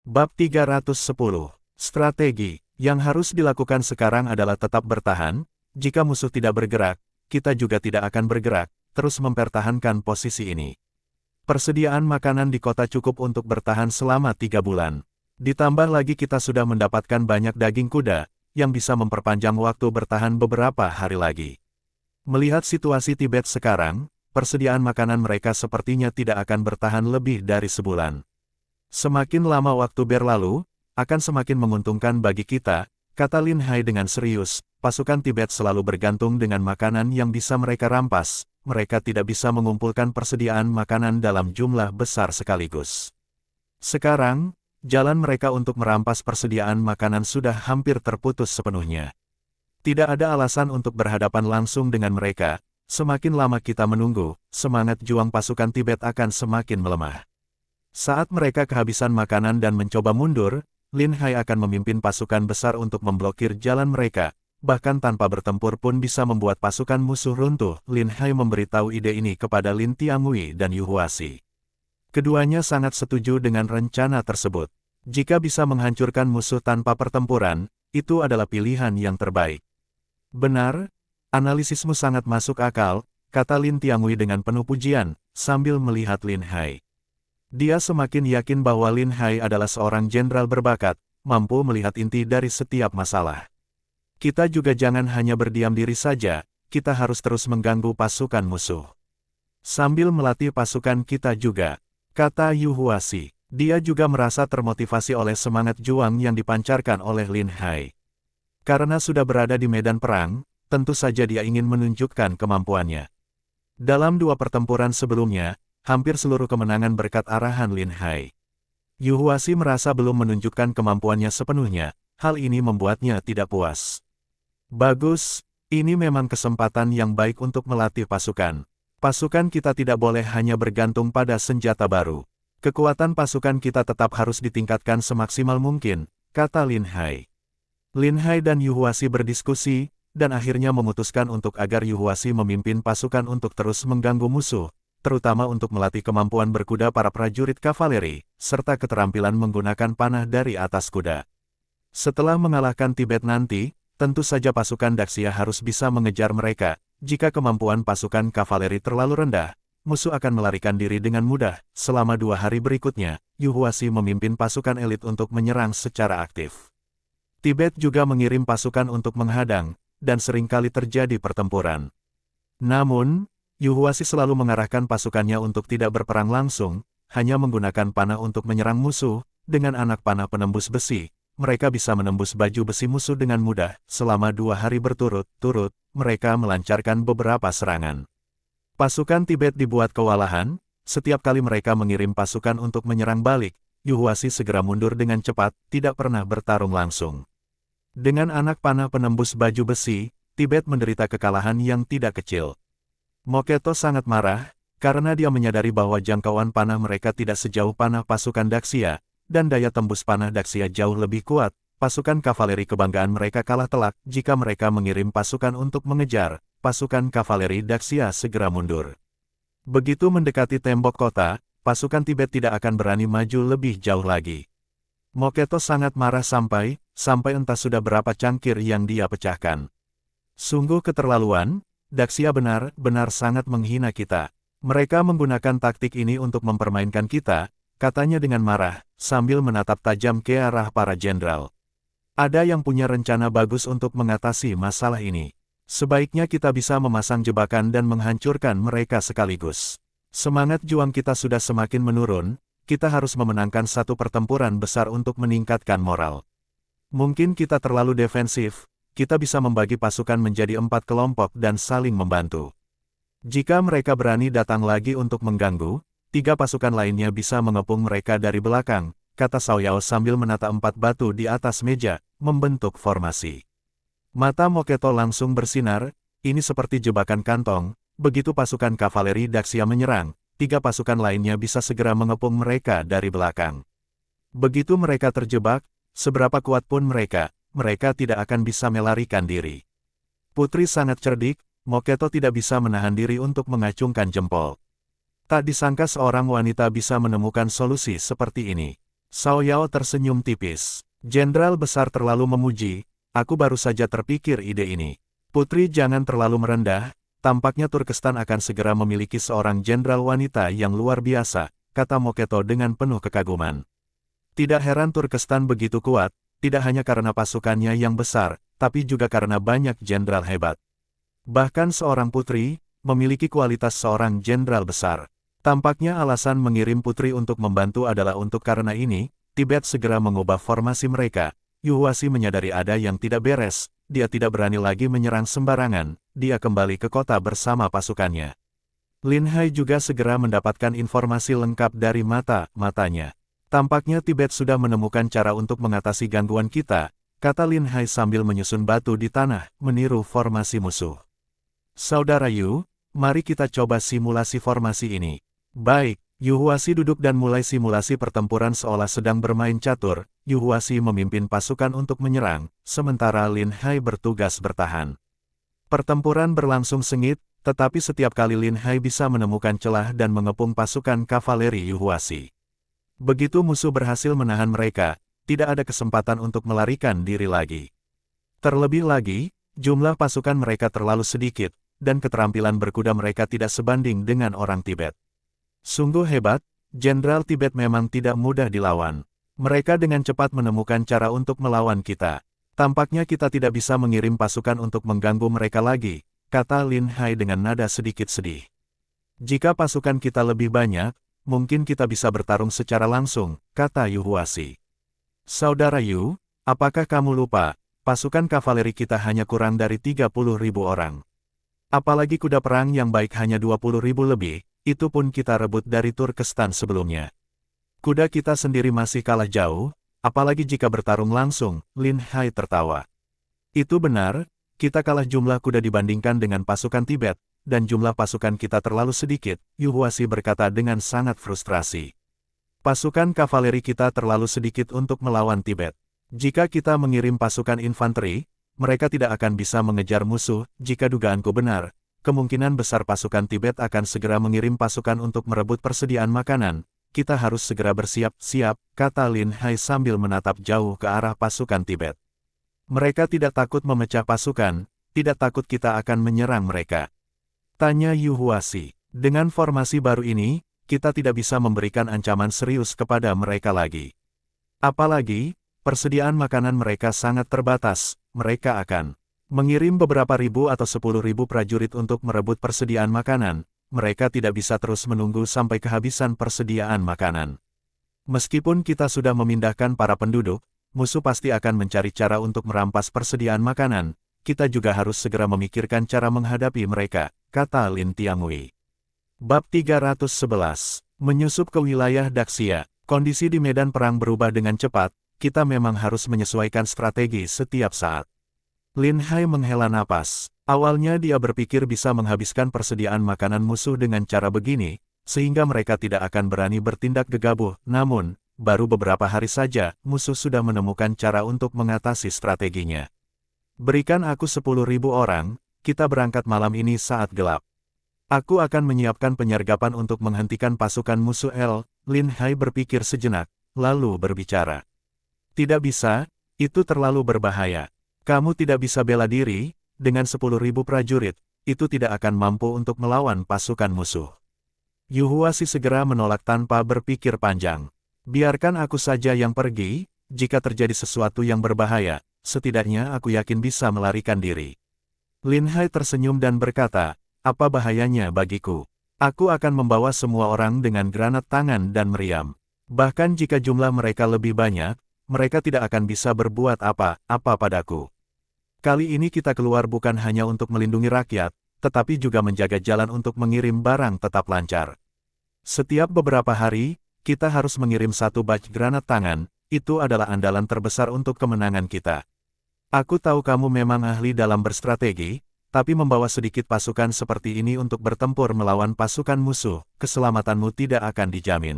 Bab 310. Strategi. Yang harus dilakukan sekarang adalah tetap bertahan. Jika musuh tidak bergerak, kita juga tidak akan bergerak, terus mempertahankan posisi ini. Persediaan makanan di kota cukup untuk bertahan selama 3 bulan. Ditambah lagi kita sudah mendapatkan banyak daging kuda, yang bisa memperpanjang waktu bertahan beberapa hari lagi. Melihat situasi Tibet sekarang, persediaan makanan mereka sepertinya tidak akan bertahan lebih dari sebulan. Semakin lama waktu berlalu, akan semakin menguntungkan bagi kita, kata Lin Hai dengan serius. Pasukan Tibet selalu bergantung dengan makanan yang bisa mereka rampas. Mereka tidak bisa mengumpulkan persediaan makanan dalam jumlah besar sekaligus. Sekarang, jalan mereka untuk merampas persediaan makanan sudah hampir terputus sepenuhnya. Tidak ada alasan untuk berhadapan langsung dengan mereka. Semakin lama kita menunggu, semangat juang pasukan Tibet akan semakin melemah. Saat mereka kehabisan makanan dan mencoba mundur, Lin Hai akan memimpin pasukan besar untuk memblokir jalan mereka. Bahkan tanpa bertempur pun bisa membuat pasukan musuh runtuh. Lin Hai memberitahu ide ini kepada Lin Tiangui dan Yu Huasi. Keduanya sangat setuju dengan rencana tersebut. Jika bisa menghancurkan musuh tanpa pertempuran, itu adalah pilihan yang terbaik. Benar, analisismu sangat masuk akal, kata Lin Tiangui dengan penuh pujian, sambil melihat Lin Hai. Dia semakin yakin bahwa Lin Hai adalah seorang jenderal berbakat, mampu melihat inti dari setiap masalah. Kita juga jangan hanya berdiam diri saja, kita harus terus mengganggu pasukan musuh. Sambil melatih pasukan kita juga, kata Yu Huasi. Dia juga merasa termotivasi oleh semangat juang yang dipancarkan oleh Lin Hai. Karena sudah berada di medan perang, tentu saja dia ingin menunjukkan kemampuannya. Dalam 2 pertempuran sebelumnya, hampir seluruh kemenangan berkat arahan Lin Hai. Yu Huasi merasa belum menunjukkan kemampuannya sepenuhnya, hal ini membuatnya tidak puas. Bagus, ini memang kesempatan yang baik untuk melatih pasukan. Pasukan kita tidak boleh hanya bergantung pada senjata baru. Kekuatan pasukan kita tetap harus ditingkatkan semaksimal mungkin, kata Lin Hai. Lin Hai dan Yu Huasi berdiskusi, dan akhirnya memutuskan untuk agar Yu Huasi memimpin pasukan untuk terus mengganggu musuh, terutama untuk melatih kemampuan berkuda para prajurit kavaleri, serta keterampilan menggunakan panah dari atas kuda. Setelah mengalahkan Tibet nanti, tentu saja pasukan Daxia harus bisa mengejar mereka. Jika kemampuan pasukan kavaleri terlalu rendah, musuh akan melarikan diri dengan mudah. Selama 2 hari berikutnya, Yu Huasi memimpin pasukan elit untuk menyerang secara aktif. Tibet juga mengirim pasukan untuk menghadang, dan seringkali terjadi pertempuran. Namun, Yu Huasi selalu mengarahkan pasukannya untuk tidak berperang langsung, hanya menggunakan panah untuk menyerang musuh. Dengan anak panah penembus besi, mereka bisa menembus baju besi musuh dengan mudah. Selama 2 hari berturut-turut, mereka melancarkan beberapa serangan. Pasukan Tibet dibuat kewalahan, setiap kali mereka mengirim pasukan untuk menyerang balik, Yu Huasi segera mundur dengan cepat, tidak pernah bertarung langsung. Dengan anak panah penembus baju besi, Tibet menderita kekalahan yang tidak kecil. Moketo sangat marah, karena dia menyadari bahwa jangkauan panah mereka tidak sejauh panah pasukan Daxia, dan daya tembus panah Daxia jauh lebih kuat. Pasukan kavaleri kebanggaan mereka kalah telak. Jika mereka mengirim pasukan untuk mengejar, pasukan kavaleri Daxia segera mundur. Begitu mendekati tembok kota, pasukan Tibet tidak akan berani maju lebih jauh lagi. Moketo sangat marah sampai entah sudah berapa cangkir yang dia pecahkan. Sungguh keterlaluan. Daxia benar-benar sangat menghina kita. Mereka menggunakan taktik ini untuk mempermainkan kita, katanya dengan marah, sambil menatap tajam ke arah para jenderal. Ada yang punya rencana bagus untuk mengatasi masalah ini. Sebaiknya kita bisa memasang jebakan dan menghancurkan mereka sekaligus. Semangat juang kita sudah semakin menurun, kita harus memenangkan satu pertempuran besar untuk meningkatkan moral. Mungkin kita terlalu defensif. Kita bisa membagi pasukan menjadi 4 kelompok dan saling membantu. Jika mereka berani datang lagi untuk mengganggu, 3 pasukan lainnya bisa mengepung mereka dari belakang, kata Cao Yao sambil menata 4 batu di atas meja, membentuk formasi. Mata Moketo langsung bersinar, ini seperti jebakan kantong. Begitu pasukan kavaleri Daxia menyerang, 3 pasukan lainnya bisa segera mengepung mereka dari belakang. Begitu mereka terjebak, seberapa kuat pun mereka tidak akan bisa melarikan diri. Putri sangat cerdik, Moketo tidak bisa menahan diri untuk mengacungkan jempol. Tak disangka seorang wanita bisa menemukan solusi seperti ini. Xiao Yao tersenyum tipis. Jenderal besar terlalu memuji, aku baru saja terpikir ide ini. Putri jangan terlalu merendah, tampaknya Turkestan akan segera memiliki seorang jenderal wanita yang luar biasa, kata Moketo dengan penuh kekaguman. Tidak heran Turkestan begitu kuat, tidak hanya karena pasukannya yang besar, tapi juga karena banyak jenderal hebat. Bahkan seorang putri, memiliki kualitas seorang jenderal besar. Tampaknya alasan mengirim putri untuk membantu adalah untuk karena ini, Tibet segera mengubah formasi mereka. Yuhuasi menyadari ada yang tidak beres, dia tidak berani lagi menyerang sembarangan, dia kembali ke kota bersama pasukannya. Lin Hai juga segera mendapatkan informasi lengkap dari matanya. Tampaknya Tibet sudah menemukan cara untuk mengatasi gangguan kita, kata Lin Hai sambil menyusun batu di tanah, meniru formasi musuh. Saudara Yu, mari kita coba simulasi formasi ini. Baik, Yuhuasi duduk dan mulai simulasi pertempuran seolah sedang bermain catur. Yuhuasi memimpin pasukan untuk menyerang, sementara Lin Hai bertugas bertahan. Pertempuran berlangsung sengit, tetapi setiap kali Lin Hai bisa menemukan celah dan mengepung pasukan kavaleri Yuhuasi. Begitu musuh berhasil menahan mereka, tidak ada kesempatan untuk melarikan diri lagi. Terlebih lagi, jumlah pasukan mereka terlalu sedikit, dan keterampilan berkuda mereka tidak sebanding dengan orang Tibet. Sungguh hebat, Jenderal Tibet memang tidak mudah dilawan. Mereka dengan cepat menemukan cara untuk melawan kita. Tampaknya kita tidak bisa mengirim pasukan untuk mengganggu mereka lagi, kata Lin Hai dengan nada sedikit sedih. Jika pasukan kita lebih banyak, mungkin kita bisa bertarung secara langsung, kata Yuhuasi. Saudara Yu, apakah kamu lupa, pasukan kavaleri kita hanya kurang dari 30.000 orang. Apalagi kuda perang yang baik hanya 20.000 lebih, itu pun kita rebut dari Turkestan sebelumnya. Kuda kita sendiri masih kalah jauh, apalagi jika bertarung langsung, Lin Hai tertawa. Itu benar, kita kalah jumlah kuda dibandingkan dengan pasukan Tibet, dan jumlah pasukan kita terlalu sedikit, Yuhuasi berkata dengan sangat frustrasi. Pasukan kavaleri kita terlalu sedikit untuk melawan Tibet. Jika kita mengirim pasukan infanteri, mereka tidak akan bisa mengejar musuh. Jika dugaanku benar, kemungkinan besar pasukan Tibet akan segera mengirim pasukan untuk merebut persediaan makanan. Kita harus segera bersiap-siap, kata Lin Hai sambil menatap jauh ke arah pasukan Tibet. Mereka tidak takut memecah pasukan, tidak takut kita akan menyerang mereka. Tanya Yuhuasi, dengan formasi baru ini, kita tidak bisa memberikan ancaman serius kepada mereka lagi. Apalagi, persediaan makanan mereka sangat terbatas, mereka akan mengirim beberapa ribu atau 10.000 prajurit untuk merebut persediaan makanan, mereka tidak bisa terus menunggu sampai kehabisan persediaan makanan. Meskipun kita sudah memindahkan para penduduk, musuh pasti akan mencari cara untuk merampas persediaan makanan, kita juga harus segera memikirkan cara menghadapi mereka, kata Lin Tiangui. Bab 311, menyusup ke wilayah Daxia. Kondisi di medan perang berubah dengan cepat, kita memang harus menyesuaikan strategi setiap saat. Lin Hai menghela napas. Awalnya dia berpikir bisa menghabiskan persediaan makanan musuh dengan cara begini, sehingga mereka tidak akan berani bertindak gegabah. Namun, baru beberapa hari saja, musuh sudah menemukan cara untuk mengatasi strateginya. Berikan aku 10.000 orang, kita berangkat malam ini saat gelap. Aku akan menyiapkan penyergapan untuk menghentikan pasukan musuh. Lin Hai berpikir sejenak, lalu berbicara. Tidak bisa, itu terlalu berbahaya. Kamu tidak bisa bela diri, dengan 10.000 prajurit, itu tidak akan mampu untuk melawan pasukan musuh. Yuhuasi segera menolak tanpa berpikir panjang. Biarkan aku saja yang pergi, jika terjadi sesuatu yang berbahaya, setidaknya aku yakin bisa melarikan diri. Lin Hai tersenyum dan berkata, apa bahayanya bagiku? Aku akan membawa semua orang dengan granat tangan dan meriam. Bahkan jika jumlah mereka lebih banyak, mereka tidak akan bisa berbuat apa-apa padaku. Kali ini kita keluar bukan hanya untuk melindungi rakyat, tetapi juga menjaga jalan untuk mengirim barang tetap lancar. Setiap beberapa hari, kita harus mengirim satu batch granat tangan, itu adalah andalan terbesar untuk kemenangan kita. Aku tahu kamu memang ahli dalam berstrategi, tapi membawa sedikit pasukan seperti ini untuk bertempur melawan pasukan musuh, keselamatanmu tidak akan dijamin.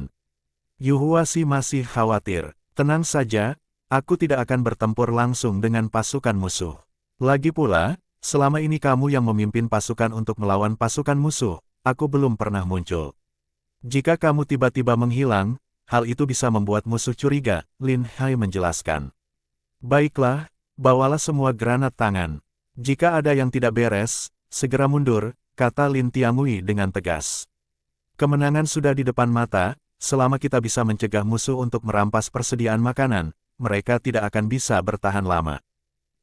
Yuhuasi masih khawatir. Tenang saja, aku tidak akan bertempur langsung dengan pasukan musuh. Lagi pula, selama ini kamu yang memimpin pasukan untuk melawan pasukan musuh, aku belum pernah muncul. Jika kamu tiba-tiba menghilang, hal itu bisa membuat musuh curiga, Lin Hai menjelaskan. Baiklah, bawalah semua granat tangan. Jika ada yang tidak beres, segera mundur, kata Lin Tianhui dengan tegas. Kemenangan sudah di depan mata, selama kita bisa mencegah musuh untuk merampas persediaan makanan, mereka tidak akan bisa bertahan lama.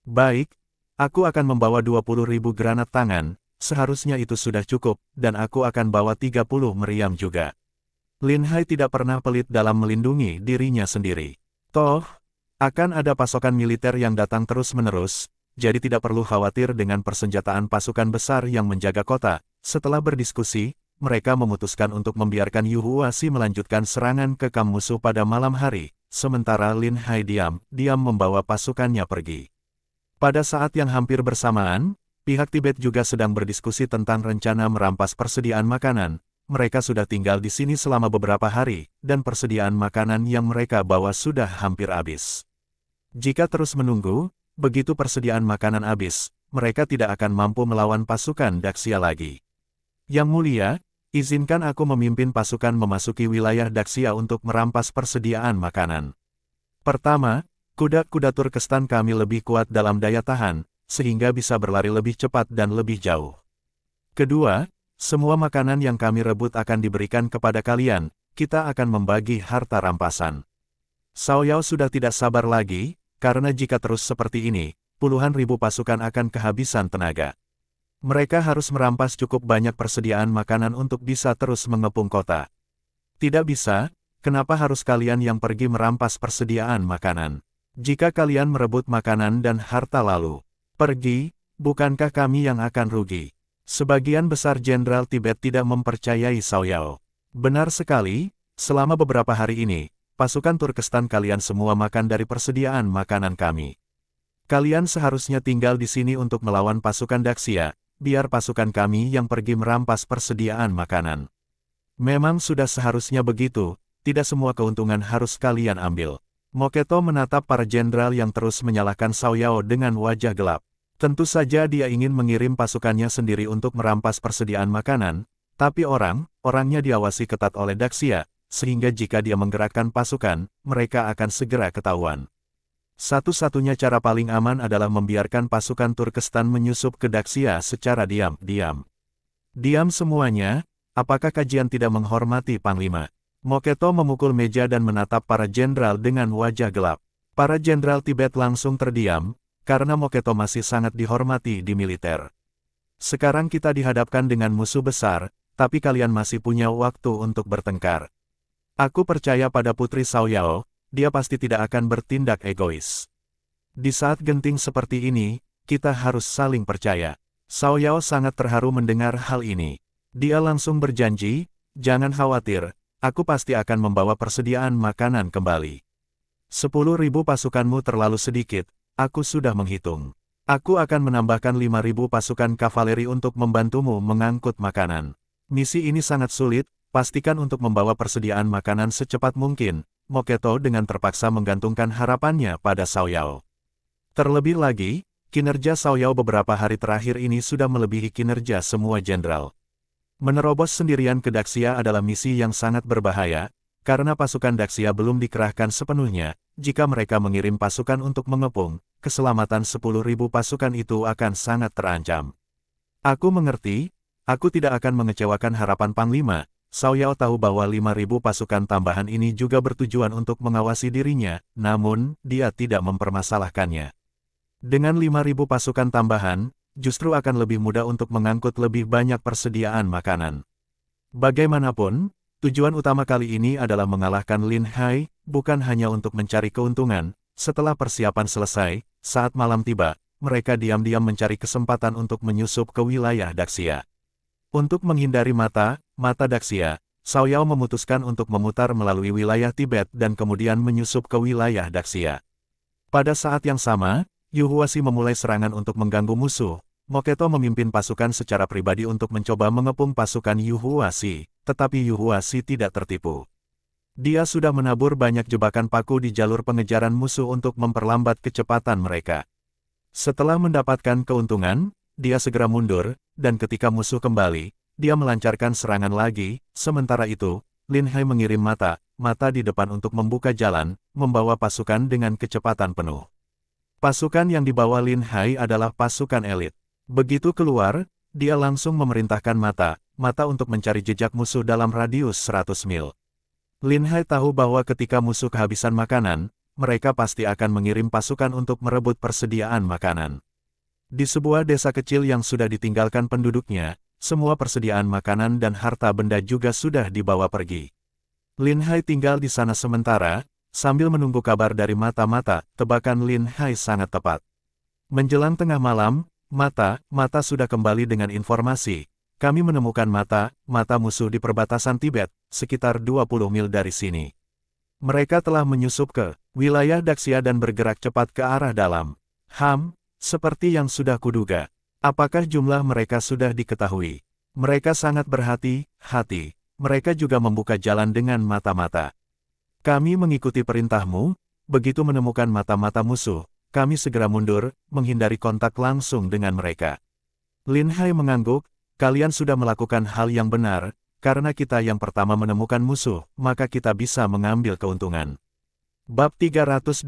Baik, aku akan membawa 20.000 granat tangan, seharusnya itu sudah cukup, dan aku akan bawa 30 meriam juga. Lin Hai tidak pernah pelit dalam melindungi dirinya sendiri. Toh, akan ada pasokan militer yang datang terus-menerus, jadi tidak perlu khawatir dengan persenjataan pasukan besar yang menjaga kota. Setelah berdiskusi, mereka memutuskan untuk membiarkan Yu Huaxi melanjutkan serangan ke kamp musuh pada malam hari, sementara Lin Hai diam membawa pasukannya pergi. Pada saat yang hampir bersamaan, pihak Tibet juga sedang berdiskusi tentang rencana merampas persediaan makanan. Mereka sudah tinggal di sini selama beberapa hari, dan persediaan makanan yang mereka bawa sudah hampir habis. Jika terus menunggu, begitu persediaan makanan habis, mereka tidak akan mampu melawan pasukan Daxia lagi. Yang mulia, izinkan aku memimpin pasukan memasuki wilayah Daxia untuk merampas persediaan makanan. Pertama, kuda-kuda Turkestan kami lebih kuat dalam daya tahan, sehingga bisa berlari lebih cepat dan lebih jauh. Kedua, semua makanan yang kami rebut akan diberikan kepada kalian, kita akan membagi harta rampasan. Cao Yao sudah tidak sabar lagi, karena jika terus seperti ini, puluhan ribu pasukan akan kehabisan tenaga. Mereka harus merampas cukup banyak persediaan makanan untuk bisa terus mengepung kota. Tidak bisa, kenapa harus kalian yang pergi merampas persediaan makanan? Jika kalian merebut makanan dan harta lalu pergi, bukankah kami yang akan rugi? Sebagian besar Jenderal Tibet tidak mempercayai Cao Yao. Benar sekali, selama beberapa hari ini, pasukan Turkestan kalian semua makan dari persediaan makanan kami. Kalian seharusnya tinggal di sini untuk melawan pasukan Daxia, biar pasukan kami yang pergi merampas persediaan makanan. Memang sudah seharusnya begitu, tidak semua keuntungan harus kalian ambil. Moketo menatap para jenderal yang terus menyalahkan Cao Yao dengan wajah gelap. Tentu saja dia ingin mengirim pasukannya sendiri untuk merampas persediaan makanan, tapi orangnya diawasi ketat oleh Daxia, sehingga jika dia menggerakkan pasukan, mereka akan segera ketahuan. Satu-satunya cara paling aman adalah membiarkan pasukan Turkestan menyusup ke Daxia secara diam-diam. Diam semuanya, apakah kajian tidak menghormati Panglima? Moketo memukul meja dan menatap para jenderal dengan wajah gelap. Para jenderal Tibet langsung terdiam, karena Moketo masih sangat dihormati di militer. Sekarang kita dihadapkan dengan musuh besar, tapi kalian masih punya waktu untuk bertengkar. Aku percaya pada Putri Cao Yao, dia pasti tidak akan bertindak egois. Di saat genting seperti ini, kita harus saling percaya. Cao Yao sangat terharu mendengar hal ini. Dia langsung berjanji, jangan khawatir, aku pasti akan membawa persediaan makanan kembali. 10.000 pasukanmu terlalu sedikit. Aku sudah menghitung. Aku akan menambahkan 5.000 pasukan kavaleri untuk membantumu mengangkut makanan. Misi ini sangat sulit, pastikan untuk membawa persediaan makanan secepat mungkin. Moketo dengan terpaksa menggantungkan harapannya pada Cao Yao. Terlebih lagi, kinerja Cao Yao beberapa hari terakhir ini sudah melebihi kinerja semua jenderal. Menerobos sendirian ke Daxia adalah misi yang sangat berbahaya, karena pasukan Daxia belum dikerahkan sepenuhnya. Jika mereka mengirim pasukan untuk mengepung, keselamatan 10.000 pasukan itu akan sangat terancam. Aku mengerti, aku tidak akan mengecewakan harapan Panglima. Cao Yao tahu bahwa 5.000 pasukan tambahan ini juga bertujuan untuk mengawasi dirinya, namun, dia tidak mempermasalahkannya. Dengan 5.000 pasukan tambahan, justru akan lebih mudah untuk mengangkut lebih banyak persediaan makanan. Bagaimanapun, tujuan utama kali ini adalah mengalahkan Lin Hai, bukan hanya untuk mencari keuntungan. Setelah persiapan selesai, saat malam tiba, mereka diam-diam mencari kesempatan untuk menyusup ke wilayah Daxia. Untuk menghindari mata Daxia, Cao Yao memutuskan untuk memutar melalui wilayah Tibet dan kemudian menyusup ke wilayah Daxia. Pada saat yang sama, Yu Huaxi memulai serangan untuk mengganggu musuh. Moketo memimpin pasukan secara pribadi untuk mencoba mengepung pasukan Yu Huaxi, tetapi Yu Huaxi tidak tertipu. Dia sudah menabur banyak jebakan paku di jalur pengejaran musuh untuk memperlambat kecepatan mereka. Setelah mendapatkan keuntungan, dia segera mundur, dan ketika musuh kembali, dia melancarkan serangan lagi. Sementara itu, Lin Hai mengirim mata mata di depan untuk membuka jalan, membawa pasukan dengan kecepatan penuh. Pasukan yang dibawa Lin Hai adalah pasukan elit. Begitu keluar, dia langsung memerintahkan mata untuk mencari jejak musuh dalam radius 100 mil. Lin Hai tahu bahwa ketika musuh kehabisan makanan, mereka pasti akan mengirim pasukan untuk merebut persediaan makanan. Di sebuah desa kecil yang sudah ditinggalkan penduduknya, semua persediaan makanan dan harta benda juga sudah dibawa pergi. Lin Hai tinggal di sana sementara, sambil menunggu kabar dari mata. Tebakan Lin Hai sangat tepat. Menjelang tengah malam, mata sudah kembali dengan informasi. Kami menemukan mata musuh di perbatasan Tibet, sekitar 20 mil dari sini. Mereka telah menyusup ke wilayah Daxia dan bergerak cepat ke arah dalam. Seperti yang sudah kuduga. Apakah jumlah mereka sudah diketahui? Mereka sangat berhati-hati. Mereka juga membuka jalan dengan mata. Kami mengikuti perintahmu, begitu menemukan mata musuh, kami segera mundur, menghindari kontak langsung dengan mereka. Lin Hai mengangguk, kalian sudah melakukan hal yang benar, karena kita yang pertama menemukan musuh, maka kita bisa mengambil keuntungan. Bab 312.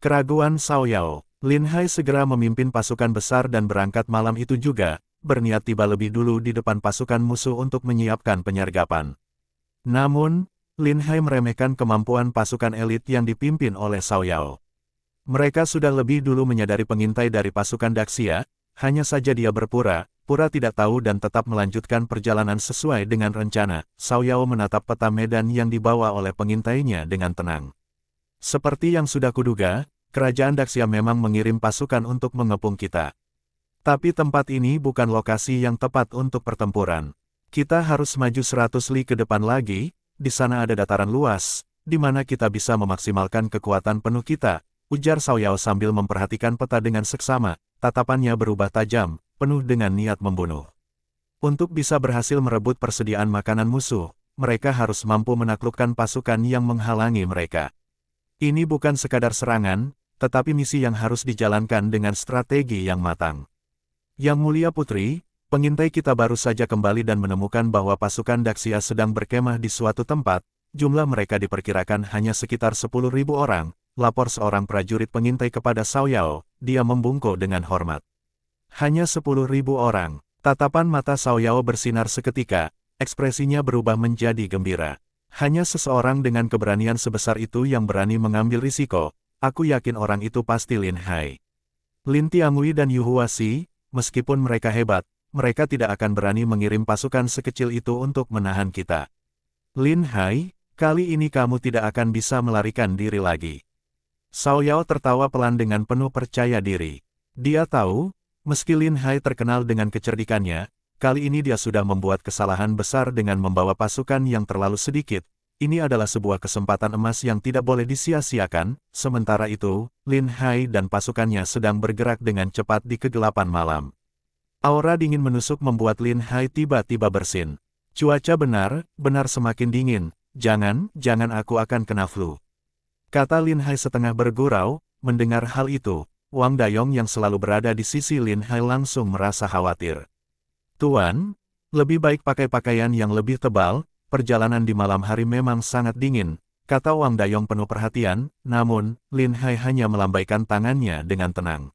Keraguan Cao Yao. Lin Hai segera memimpin pasukan besar dan berangkat malam itu juga, berniat tiba lebih dulu di depan pasukan musuh untuk menyiapkan penyergapan. Namun, Lin Hai meremehkan kemampuan pasukan elit yang dipimpin oleh Cao Yao. Mereka sudah lebih dulu menyadari pengintai dari pasukan Daxia, hanya saja dia berpura-pura tidak tahu dan tetap melanjutkan perjalanan sesuai dengan rencana. Cao Yao menatap peta medan yang dibawa oleh pengintainya dengan tenang. Seperti yang sudah kuduga, kerajaan Daxia memang mengirim pasukan untuk mengepung kita. Tapi tempat ini bukan lokasi yang tepat untuk pertempuran. Kita harus maju 100 li ke depan lagi, di sana ada dataran luas, di mana kita bisa memaksimalkan kekuatan penuh kita, ujar Cao Yao sambil memperhatikan peta dengan seksama, tatapannya berubah tajam, penuh dengan niat membunuh. Untuk bisa berhasil merebut persediaan makanan musuh, mereka harus mampu menaklukkan pasukan yang menghalangi mereka. Ini bukan sekadar serangan, tetapi misi yang harus dijalankan dengan strategi yang matang. Yang Mulia Putri, pengintai kita baru saja kembali dan menemukan bahwa pasukan Daxia sedang berkemah di suatu tempat, jumlah mereka diperkirakan hanya sekitar 10.000 orang, lapor seorang prajurit pengintai kepada Cao Yao, dia membungkuk dengan hormat. Hanya 10.000 orang, tatapan mata Cao Yao bersinar seketika, ekspresinya berubah menjadi gembira. Hanya seseorang dengan keberanian sebesar itu yang berani mengambil risiko. Aku yakin orang itu pasti Lin Hai. Lin Tiangui dan Yu Huasi, meskipun mereka hebat, mereka tidak akan berani mengirim pasukan sekecil itu untuk menahan kita. Lin Hai, kali ini kamu tidak akan bisa melarikan diri lagi. Cao Yao tertawa pelan dengan penuh percaya diri. Dia tahu, meski Lin Hai terkenal dengan kecerdikannya, kali ini dia sudah membuat kesalahan besar dengan membawa pasukan yang terlalu sedikit. Ini adalah sebuah kesempatan emas yang tidak boleh disia-siakan. Sementara itu, Lin Hai dan pasukannya sedang bergerak dengan cepat di kegelapan malam. Aura dingin menusuk membuat Lin Hai tiba-tiba bersin. Cuaca benar semakin dingin. Jangan aku akan kena flu. Kata Lin Hai setengah bergurau. Mendengar hal itu, Wang Dayong yang selalu berada di sisi Lin Hai langsung merasa khawatir. Tuan, lebih baik pakai pakaian yang lebih tebal. Perjalanan di malam hari memang sangat dingin, kata Wang Dayong penuh perhatian, namun, Lin Hai hanya melambaikan tangannya dengan tenang.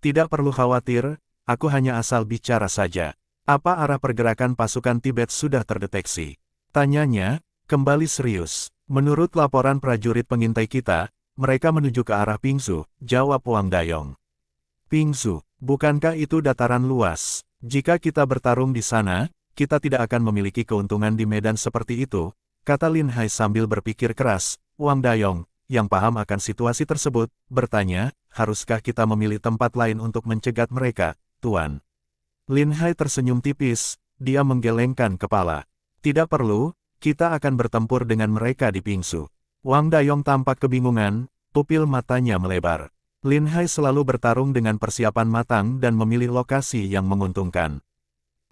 Tidak perlu khawatir, aku hanya asal bicara saja. Apa arah pergerakan pasukan Tibet sudah terdeteksi? Tanyanya, kembali serius. Menurut laporan prajurit pengintai kita, mereka menuju ke arah Pingsu, jawab Wang Dayong. Pingsu, bukankah itu dataran luas? Jika kita bertarung di sana, kita tidak akan memiliki keuntungan di medan seperti itu, kata Lin Hai sambil berpikir keras. Wang Dayong, yang paham akan situasi tersebut, bertanya, haruskah kita memilih tempat lain untuk mencegat mereka, Tuan? Lin Hai tersenyum tipis, dia menggelengkan kepala. Tidak perlu, kita akan bertempur dengan mereka di Pingsu. Wang Dayong tampak kebingungan, pupil matanya melebar. Lin Hai selalu bertarung dengan persiapan matang dan memilih lokasi yang menguntungkan.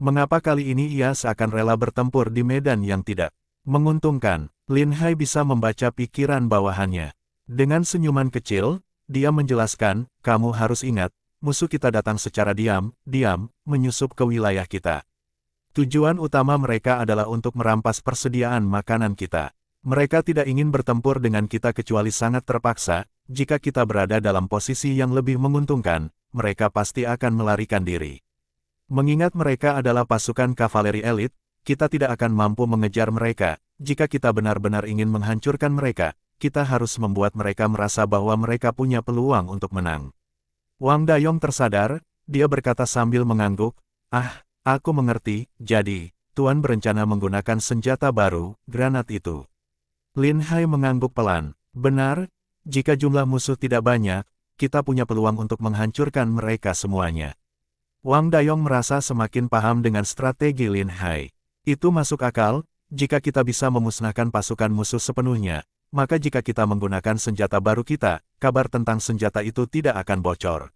Mengapa kali ini ia seakan rela bertempur di medan yang tidak menguntungkan? Lin Hai bisa membaca pikiran bawahannya. Dengan senyuman kecil, dia menjelaskan, kamu harus ingat, musuh kita datang secara diam, menyusup ke wilayah kita. Tujuan utama mereka adalah untuk merampas persediaan makanan kita. Mereka tidak ingin bertempur dengan kita kecuali sangat terpaksa. Jika kita berada dalam posisi yang lebih menguntungkan, mereka pasti akan melarikan diri. Mengingat mereka adalah pasukan kavaleri elit, kita tidak akan mampu mengejar mereka. Jika kita benar-benar ingin menghancurkan mereka, kita harus membuat mereka merasa bahwa mereka punya peluang untuk menang. Wang Dayong tersadar, dia berkata sambil mengangguk, aku mengerti, jadi, Tuan berencana menggunakan senjata baru, granat itu. Lin Hai mengangguk pelan. Benar, jika jumlah musuh tidak banyak, kita punya peluang untuk menghancurkan mereka semuanya. Wang Dayong merasa semakin paham dengan strategi Lin Hai. Itu masuk akal, jika kita bisa memusnahkan pasukan musuh sepenuhnya, maka jika kita menggunakan senjata baru kita, kabar tentang senjata itu tidak akan bocor.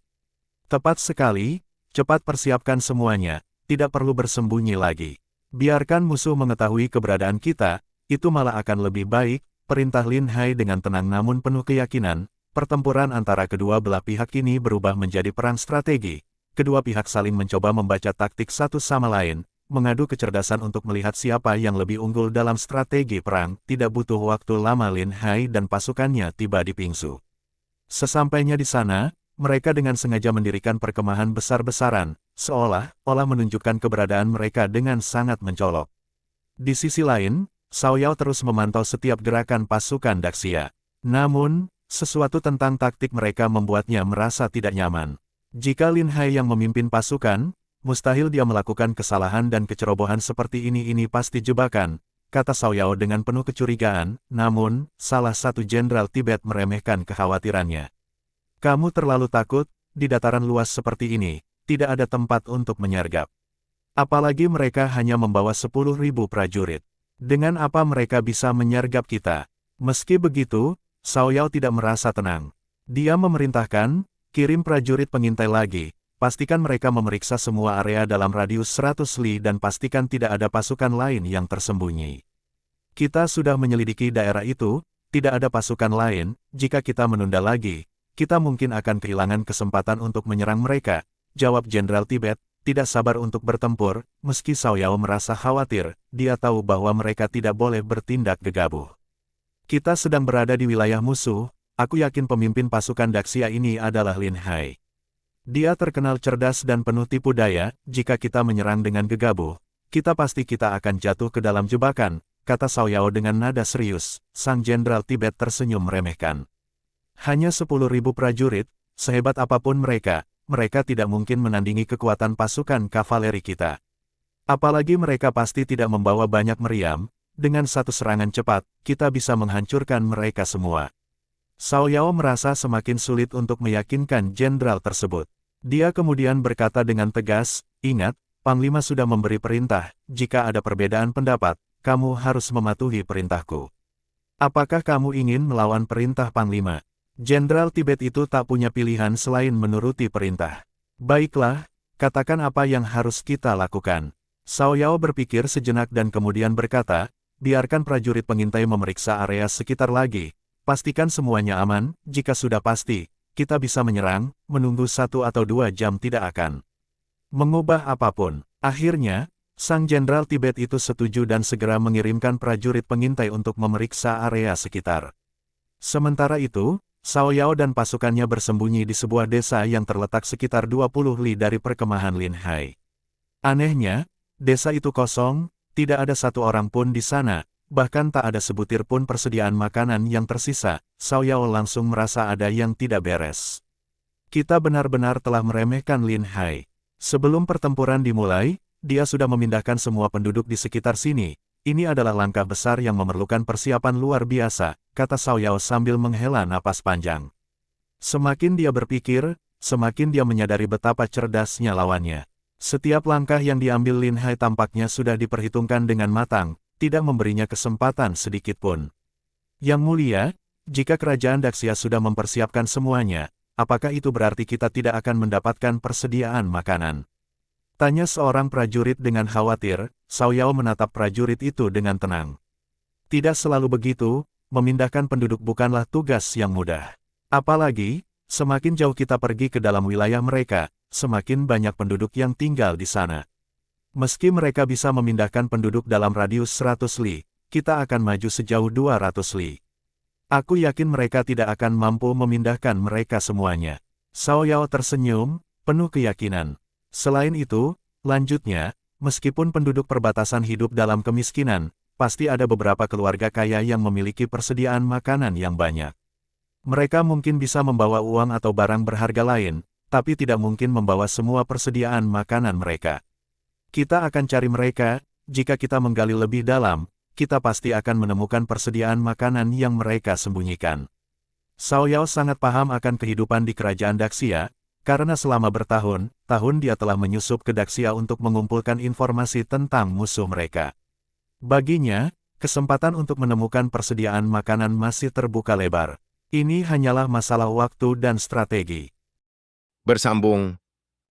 Tepat sekali, cepat persiapkan semuanya, tidak perlu bersembunyi lagi. Biarkan musuh mengetahui keberadaan kita, itu malah akan lebih baik, perintah Lin Hai dengan tenang namun penuh keyakinan. Pertempuran antara kedua belah pihak ini berubah menjadi perang strategi. Kedua pihak saling mencoba membaca taktik satu sama lain, mengadu kecerdasan untuk melihat siapa yang lebih unggul dalam strategi perang. Tidak butuh waktu lama Lin Hai dan pasukannya tiba di Pingsu. Sesampainya di sana, mereka dengan sengaja mendirikan perkemahan besar-besaran, seolah-olah menunjukkan keberadaan mereka dengan sangat mencolok. Di sisi lain, Cao Yao terus memantau setiap gerakan pasukan Daxia. Namun, sesuatu tentang taktik mereka membuatnya merasa tidak nyaman. Jika Lin Hai yang memimpin pasukan, mustahil dia melakukan kesalahan dan kecerobohan seperti ini pasti jebakan, kata Cao Yao dengan penuh kecurigaan. Namun, salah satu jenderal Tibet meremehkan kekhawatirannya. Kamu terlalu takut, di dataran luas seperti ini, tidak ada tempat untuk menyergap. Apalagi mereka hanya membawa 10.000 prajurit. Dengan apa mereka bisa menyergap kita? Meski begitu, Cao Yao tidak merasa tenang. Dia memerintahkan, kirim prajurit pengintai lagi, pastikan mereka memeriksa semua area dalam radius 100 li dan pastikan tidak ada pasukan lain yang tersembunyi. Kita sudah menyelidiki daerah itu, tidak ada pasukan lain, jika kita menunda lagi, kita mungkin akan kehilangan kesempatan untuk menyerang mereka, jawab Jenderal Tibet. Tidak sabar untuk bertempur, meski Cao Yao merasa khawatir, dia tahu bahwa mereka tidak boleh bertindak gegabah. Kita sedang berada di wilayah musuh, aku yakin pemimpin pasukan Daxia ini adalah Lin Hai. Dia terkenal cerdas dan penuh tipu daya, jika kita menyerang dengan gegabah, kita akan jatuh ke dalam jebakan, kata Cao Yao dengan nada serius. Sang Jenderal Tibet tersenyum meremehkan. Hanya 10.000 prajurit, sehebat apapun mereka tidak mungkin menandingi kekuatan pasukan kavaleri kita. Apalagi mereka pasti tidak membawa banyak meriam, dengan satu serangan cepat, kita bisa menghancurkan mereka semua. Cao Yao merasa semakin sulit untuk meyakinkan jenderal tersebut. Dia kemudian berkata dengan tegas, ingat, Panglima sudah memberi perintah, jika ada perbedaan pendapat, kamu harus mematuhi perintahku. Apakah kamu ingin melawan perintah Panglima? Jenderal Tibet itu tak punya pilihan selain menuruti perintah. Baiklah, katakan apa yang harus kita lakukan. Cao Yao berpikir sejenak dan kemudian berkata, biarkan prajurit pengintai memeriksa area sekitar lagi. Pastikan semuanya aman, jika sudah pasti, kita bisa menyerang, menunggu 1 atau 2 jam tidak akan mengubah apapun. Akhirnya, sang Jenderal Tibet itu setuju dan segera mengirimkan prajurit pengintai untuk memeriksa area sekitar. Sementara itu, Cao Yao dan pasukannya bersembunyi di sebuah desa yang terletak sekitar 20 li dari perkemahan Lin Hai. Anehnya, desa itu kosong, tidak ada satu orang pun di sana, bahkan tak ada sebutir pun persediaan makanan yang tersisa. Cao Yao langsung merasa ada yang tidak beres. Kita benar-benar telah meremehkan Lin Hai. Sebelum pertempuran dimulai, dia sudah memindahkan semua penduduk di sekitar sini. Ini adalah langkah besar yang memerlukan persiapan luar biasa, kata Cao Yao sambil menghela napas panjang. Semakin dia berpikir, semakin dia menyadari betapa cerdasnya lawannya. Setiap langkah yang diambil Lin Hai tampaknya sudah diperhitungkan dengan matang, tidak memberinya kesempatan sedikit pun. Yang mulia, jika kerajaan Daxia sudah mempersiapkan semuanya, apakah itu berarti kita tidak akan mendapatkan persediaan makanan? Tanya seorang prajurit dengan khawatir. Cao Yao menatap prajurit itu dengan tenang. Tidak selalu begitu, memindahkan penduduk bukanlah tugas yang mudah. Apalagi, semakin jauh kita pergi ke dalam wilayah mereka, semakin banyak penduduk yang tinggal di sana. Meski mereka bisa memindahkan penduduk dalam radius 100 li, kita akan maju sejauh 200 li. Aku yakin mereka tidak akan mampu memindahkan mereka semuanya. Xiao Yao tersenyum, penuh keyakinan. Selain itu, lanjutnya, meskipun penduduk perbatasan hidup dalam kemiskinan, pasti ada beberapa keluarga kaya yang memiliki persediaan makanan yang banyak. Mereka mungkin bisa membawa uang atau barang berharga lain, tapi tidak mungkin membawa semua persediaan makanan mereka. Kita akan cari mereka, jika kita menggali lebih dalam, kita pasti akan menemukan persediaan makanan yang mereka sembunyikan. Xiao Yao sangat paham akan kehidupan di kerajaan Daxia, karena selama bertahun-tahun dia telah menyusup ke Daxia untuk mengumpulkan informasi tentang musuh mereka. Baginya, kesempatan untuk menemukan persediaan makanan masih terbuka lebar. Ini hanyalah masalah waktu dan strategi. Bersambung